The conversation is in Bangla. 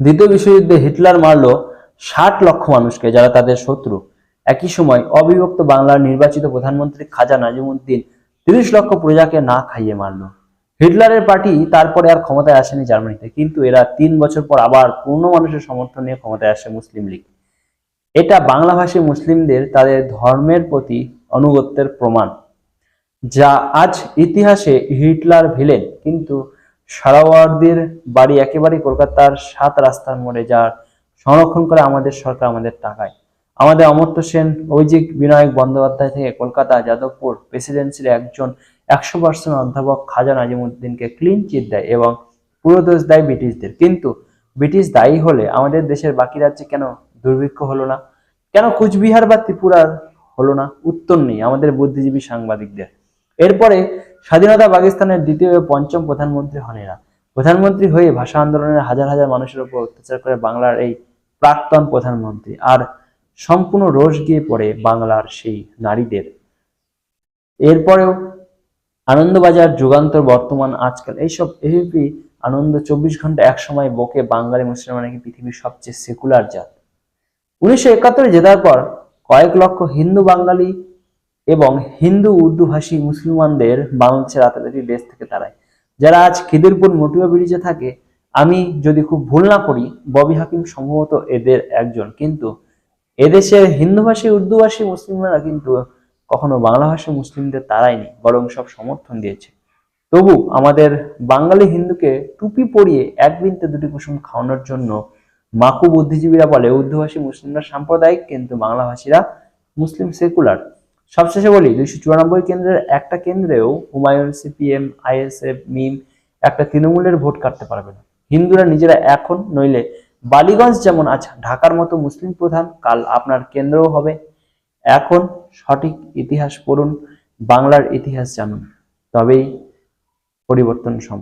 দ্বিতীয় বিশ্বযুদ্ধে হিটলার মারল 60 লক্ষ মানুষকে যারা তাদের শত্রু। একই সময় অবিভক্ত বাংলার নির্বাচিত প্রধানমন্ত্রী খাজা নাজিমুদ্দিন 30 লক্ষ প্রজাকে না খাইয়ে মারল। হিটলারের পার্টি তারপরে আর ক্ষমতায় আসেনি জার্মানিতে, কিন্তু এরা 3 বছর পর আবার পূর্ণ মানুষের সমর্থন নিয়ে ক্ষমতায় আসে মুসলিম লীগ। এটা বাংলাভাষী মুসলিমদের তাদের ধর্মের প্রতি আনুগত্যের প্রমাণ, যা আজ ইতিহাসে হিটলার ভিলেন। কিন্তু সারাওয়ার্দির বাড়ি একেবারে কলকাতার 7 রাস্তার মোড়ে, যার সংরক্ষণ করে আমাদের সরকার আমাদের টাকায়। আমাদের অমর্ত্য সেন, অভিজিৎ বিনায়ক বন্দ্যোপাধ্যায় থেকে কলকাতা যাদবপুর প্রেসিডেন্সির একজন 100% অধ্যাপক খাজা নাজিমুদ্দিনকে ক্লিন চিট দেয় এবং পুরো দোষ দেয় ব্রিটিশদের। কিন্তু ব্রিটিশ দায়ী হলে আমাদের দেশের বাকি রাজ্যে কেন দুর্ভিক্ষ হলো না? কেন কুচবিহার বা ত্রিপুরার হলো না? উত্তর নেই আমাদের বুদ্ধিজীবী সাংবাদিকদের। এরপরে স্বাধীনতা পাকিস্তানের দ্বিতীয় ও পঞ্চম প্রধানমন্ত্রী হন এরা। প্রধানমন্ত্রী হয়ে ভাষা আন্দোলনের হাজার হাজার মানুষের উপর অত্যাচার করে বাংলার এই প্রাক্তন প্রধানমন্ত্রী, আর সম্পূর্ণ রোষ গিয়ে পড়ে বাংলার সেই নারীদের। এরপরেও আনন্দবাজার, যুগান্তর, বর্তমান, আজকাল এইসব এবিপি, আনন্দ, 24 ঘন্টা, এক সময় বকে বাঙালি মুসলমান নাকি পৃথিবীর সবচেয়ে সেকুলার জাত। 1971 জেতার পর কয়েক লক্ষ হিন্দু বাঙালি এবং হিন্দু উর্দু ভাষী মুসলমানদের বাংলাদেশের রাতারাতি দেশ থেকে তাড়ায়। যারা আজ খিদিরপুর মটুয়া ব্রিজে থাকে, আমি যদি খুব ভুল না করি ববি হাকিম সম্ভবত এদের একজন। কিন্তু এদেশের হিন্দু ভাষী উর্দু ভাষী মুসলিমরা কিন্তু কখনো বাংলা ভাষী মুসলিমদের তাড়ায়নি, বরং সব সমর্থন দিয়েছে। তবু আমাদের বাঙালি হিন্দুকে টুপি পরিয়ে এক বিনতে দুটি কুসুম খাওয়ানোর জন্য মাকু বুদ্ধিজীবীরা বলে উর্দুভাষী মুসলিমরা সাম্প্রদায়িক, কিন্তু বাংলা ভাষীরা মুসলিম সেকুলার। সবশেষে বলি, 294 কেন্দ্রের একটা কেন্দ্রেও হুমায়ুন, সিপিএম, আইএসএফ, মিম একটা তৃণমূলের ভোট কাটতে পারবে না। হিন্দুরা নিজেরা এখন, নইলে বালিগঞ্জ যেমন আজ ঢাকার মতো মুসলিম প্রধান, কাল আপনার কেন্দ্রও হবে। এখন সঠিক ইতিহাস পড়ুন, বাংলার ইতিহাস জানুন, তবেই পরিবর্তন সম্ভব।